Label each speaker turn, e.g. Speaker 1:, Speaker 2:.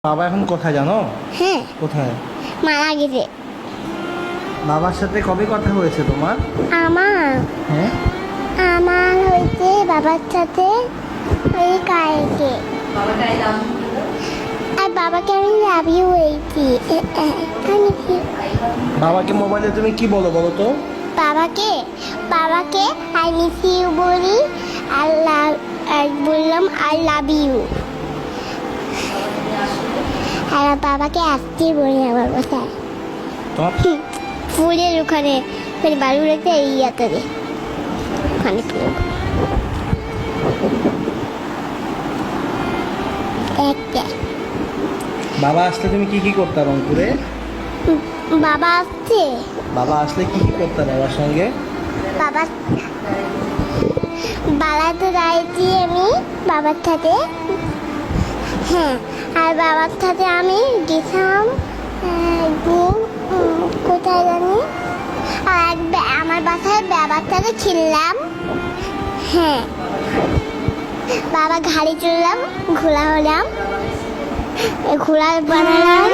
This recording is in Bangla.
Speaker 1: বাবা এখন কোথায় জানো?
Speaker 2: হ্যাঁ,
Speaker 1: কোথায়?
Speaker 2: মারা গেছে।
Speaker 1: বাবার সাথে কবে কথা হয়েছে তোমার?
Speaker 2: আমার
Speaker 1: হ্যাঁ,
Speaker 2: আমার হয়েছে বাবার সাথে ওই কালকে। আর বাবাকে আমি লাভ ইউ হয়েছি। আমি
Speaker 1: বাবাকে মোবাইলে তুমি কি বলো বলো তো?
Speaker 2: বাবাকে বাবাকে আই মিস ইউ বলি, আর বললাম আই লাভ ইউ। আর বাবাকে আসতে বলি আমার বাসায়
Speaker 1: তোমার
Speaker 2: ফুলের ওখানে, মানে বালুরাতে এই ইয়াতে ওখানে একটা
Speaker 1: বাবা আসলে তুমি কি কি করতে রংপুরে?
Speaker 2: বাবা আসছে।
Speaker 1: বাবা আসলে কি কি করতে বাবার সঙ্গে?
Speaker 2: বাবা বালাতে যাইছি আমি বাবার সাথে। হ্যাঁ, আর বাবার সাথে আমি গেছিলাম একদিন কোথায় জানি, আর আমার বাসায় বাবার সাথে খেললাম। হ্যাঁ, বাবা গাড়ি চললাম, ঘোলা হলাম, ঘোলা বানালাম।